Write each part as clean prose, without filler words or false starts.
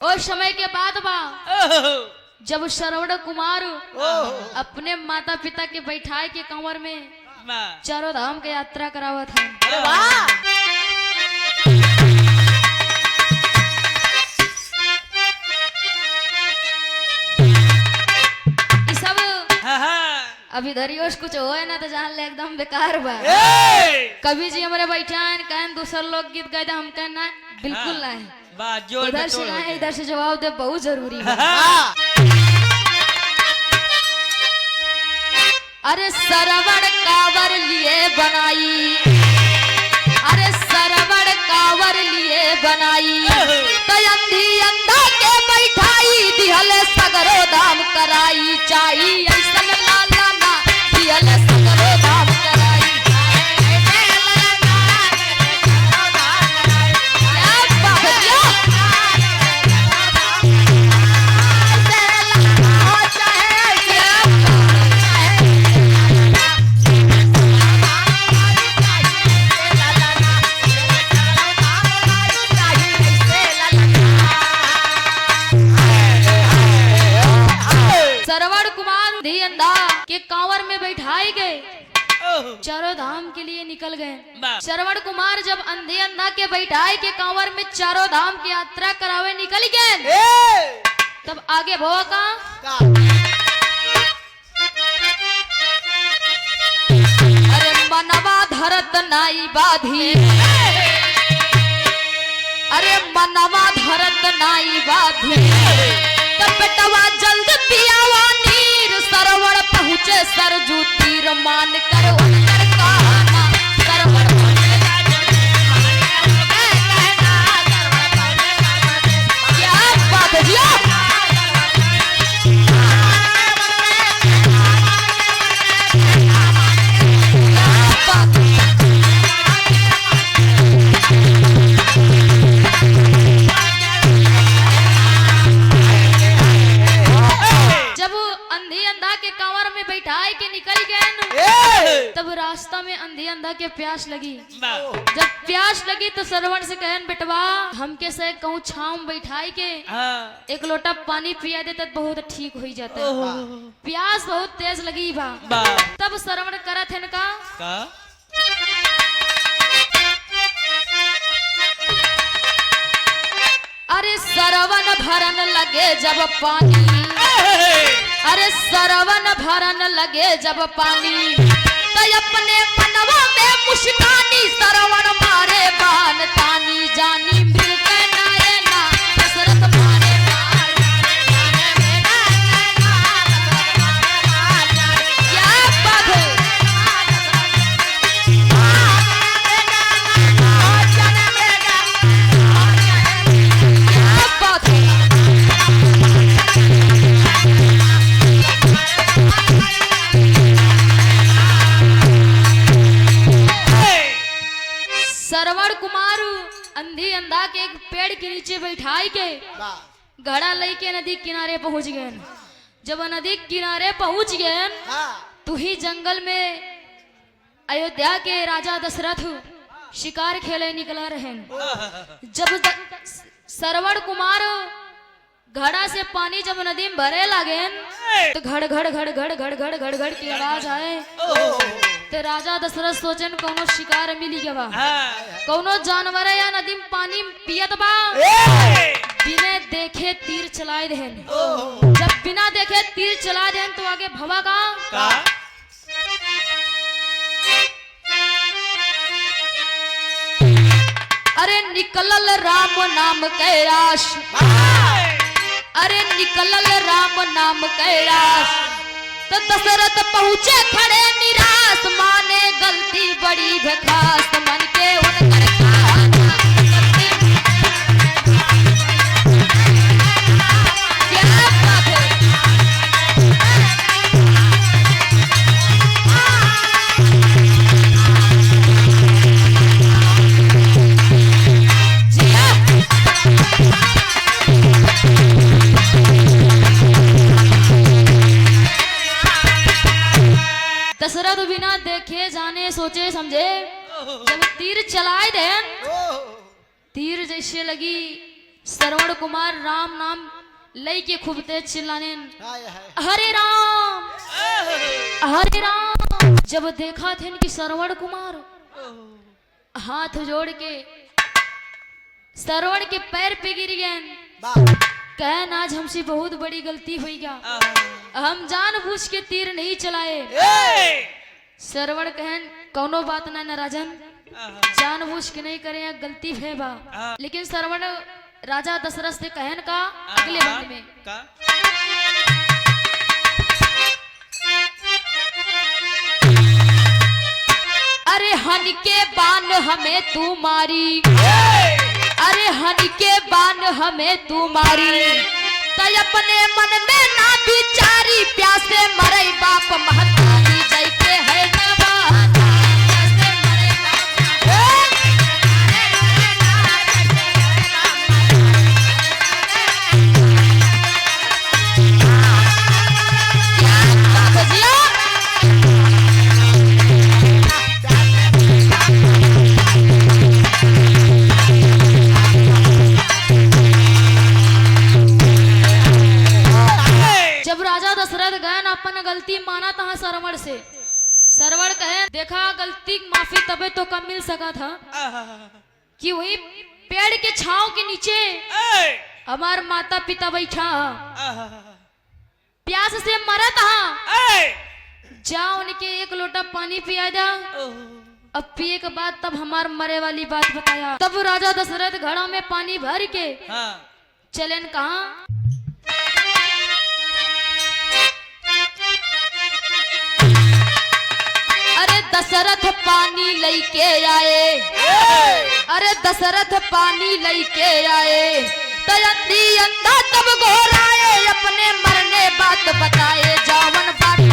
उस समय के बाद बा जब श्रवण कुमार अपने माता पिता के बैठाए के कंवर में चारों धाम के यात्रा करावा था। अभी धरियोश कुछ होए ना तो जान ले एकदम बेकार बा। कभी जी हमारे बैठा कहन दूसर लोग गीत गाए हम कहना बिल्कुल नहीं, इधर से गाए इधर से जवाब दे बहुत जरूरी है। अरे सरवण कावर लिए बनाई, अरे सरवण कावर लिए बनाई तो अंधी अंधा के बैठाई दिहल सगरो दाम कराई चाही ऐसा लाला ना दिहल सगरो दाम कराई। सरवण कुमार धियंदा के कांवर में बैठाए गए, चारों धाम के लिए निकल गए। श्रवण कुमार जब अंधे अंधा के बैठाए के कांवर में चारों धाम की यात्रा करावे निकल गए, तब आगे भवा का अरे मनवा धरत नाई बाधी, अरे मनवा धरत नाई बाधी तब बेटवा जल्द पियावा नीर सरवण पहुँचे सरजू तीर मान कर उनकर कहाना सरवण क्या बात है जिया। तब रास्ता में अंधी अंधा के प्यास लगी। जब प्यास लगी तो सरवण से कहन बेटवा हमके से कहूँ छाव बैठाई के एक लोटा पानी पिया दे तो बहुत ठीक हो जाता है, प्यास बहुत तेज लगी बा। तब सरवण करा थे का अरे सरवण भरन लगे जब पानी, अरे सरवण भरन लगे जब पानी तो अपने मनवा में मुस्कानी सरवण मारे बान तानी जानी मिल के नारे ना दशरथ मारे क्या बात है। सरवण कुमार अंधी अंधा के एक पेड़ के नीचे बैठाई के घड़ा लई के नदी किनारे पहुंच गए। जब नदी किनारे पहुंच गए तो ही जंगल में अयोध्या के राजा दशरथ शिकार खेले निकला रहे। जब सरवण कुमार घड़ा से पानी जब नदी में भरे लगे तो घड़ घड़ घड़ घड़ घड़ घड़ घड़ घड़ की आवाज आए तो राजा दशरथ सोचन कोनो शिकार मिली के बा, कोनो जानवर या नदी में पानी पियत बा, बिना देखे तीर चलाए देन। जब बिना देखे तीर चला देन तो आगे भवा का अरे निकलल राम नाम कैलाश, अरे निकलल राम नाम कैलाश तो दशरथ पहुँचे खड़े निराश माने गलती बड़ी भखास मन के उनकर कहाना क्या बात है। दशरथ बिना देखे जाने सोचे समझे जब तीर चलाए दे, तीर जैसे लगी श्रवण कुमार राम नाम लई के खूब तेज चिल्लाने, हाय हाय हरे राम हरे राम। जब देखा थे कि श्रवण कुमार हाथ जोड़ के श्रवण के पैर पे गिर गए, वाह कहन आज हमसे बहुत बड़ी गलती हुई क्या, हम जानबूझ के तीर नहीं चलाए। श्रवण कहन कौनो बात ना न राजन, जानबूझ के नहीं करे गलती है बा। लेकिन श्रवण राजा दशरथ से कहन का अगले बंद में अरे हन के बान हमें तू मारी, अरे हन के बान हमें तू मारी, तय अपने मन में ना बिचारी, प्यासे मरे बाप महतारी जय के है अपन गलती माना था श्रवण से। श्रवण कहे देखा गलती माफी तबे तो कम मिल सका था कि वही पेड़ के छांव के नीचे हमार माता पिता बैठा प्यास से मरा था, जा उनके एक लोटा पानी पिया जा, अब पिए के बाद तब हमार मरे वाली बात बताया। तब राजा दशरथ घड़ा में पानी भर के चलन कहा अरे दशरथ पानी लेके आए, अरे दशरथ पानी लेके आए, तयंदी अंधा तब घोराए, अपने मरने बात बताए, जावन बाटे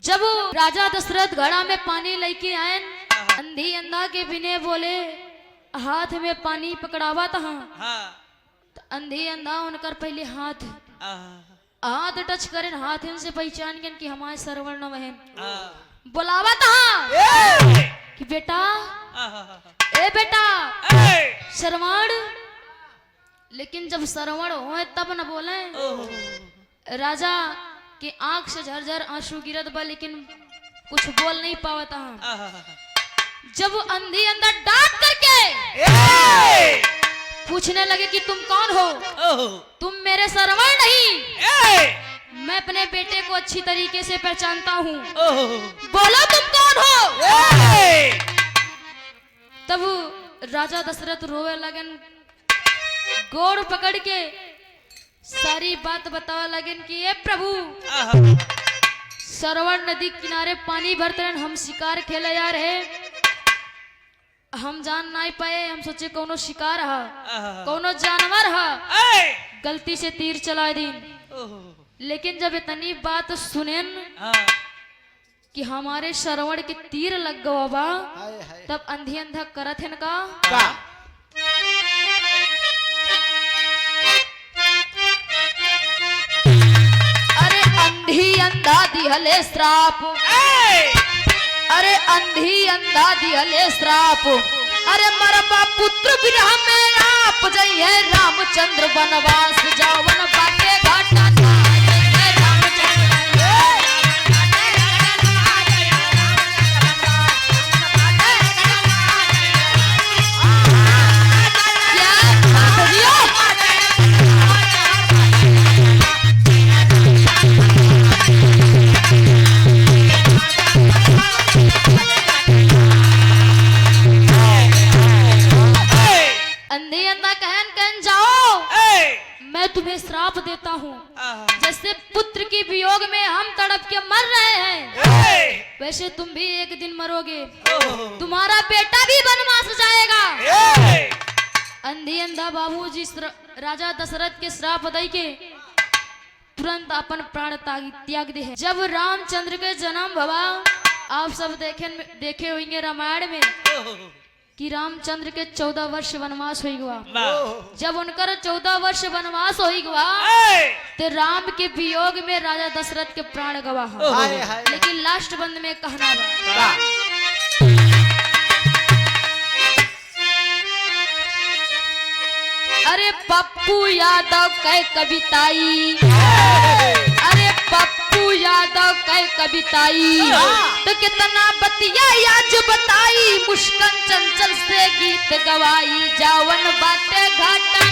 जब राजा दशरथ घड़ा में पानी लेके आए, अंधी अंधा के बिने बोले हाथ में पानी पकड़ावा था। तो अंधी अंधा उनकर पहले हाथ टच करे, हाथ इनसे पहचान गए कि हमारे श्रवण न बहन बुलावा था कि बेटा ए बेटा श्रवण। लेकिन जब श्रवण हो तब न बोले, राजा के आंख से झरझर आंसू गिरत बा, लेकिन कुछ बोल नहीं पावा था। जब अंधी अंदर डांट करके पूछने लगे कि तुम कौन हो, तुम मेरे श्रवण नहीं, मैं अपने बेटे को अच्छी तरीके से पहचानता हूँ, बोलो तुम कौन हो। तब राजा दशरथ रोवे लगन, गोड़ पकड़ के सारी बात बतावा लगन कि ये प्रभु श्रवण नदी किनारे पानी भरते हम शिकार खेले जा रहे, हम जान नहीं पाए, हम सोचे कोनो शिकार है कोनो जानवर है, गलती से तीर चला दी। लेकिन जब इतनी बात सुने कि हमारे श्रवण के तीर लग गवा बा, तब अंधी अंधा करत है का अरे अंधी अंधा दिहले श्राप, अरे अंधी अंधा दिहले श्राप, अरे मरबा पुत्र विरह में आप जइए रामचंद्र वनवास, जावन बाटे घाटा था तुम्हें श्राप देता हूँ, जैसे पुत्र की वियोग में हम तड़प के मर रहे हैं, वैसे तुम भी एक दिन मरोगे, तुम्हारा बेटा भी वनवास जाएगा। अंधी अंधा बाबूजी राजा दशरथ के श्राप दई के तुरंत अपन प्राण त्याग दे। जब रामचंद्र के जन्म भवा, आप सब देखे होंगे रामायण में कि रामचंद्र के 14 वर्ष वनवास हो गवा। वाह जब उनकर 14 वर्ष वनवास हो गवा तो राम के वियोग में राजा दशरथ के प्राण गवा। लेकिन लास्ट बंद में कहना बा अरे पप्पू यादव कह कविताई, अरे पप्पू यादव कह कविताई तो कितना बतिया आज बताई, मुस्कान चंचल से गीत गवाई, जावन बाटे घाटा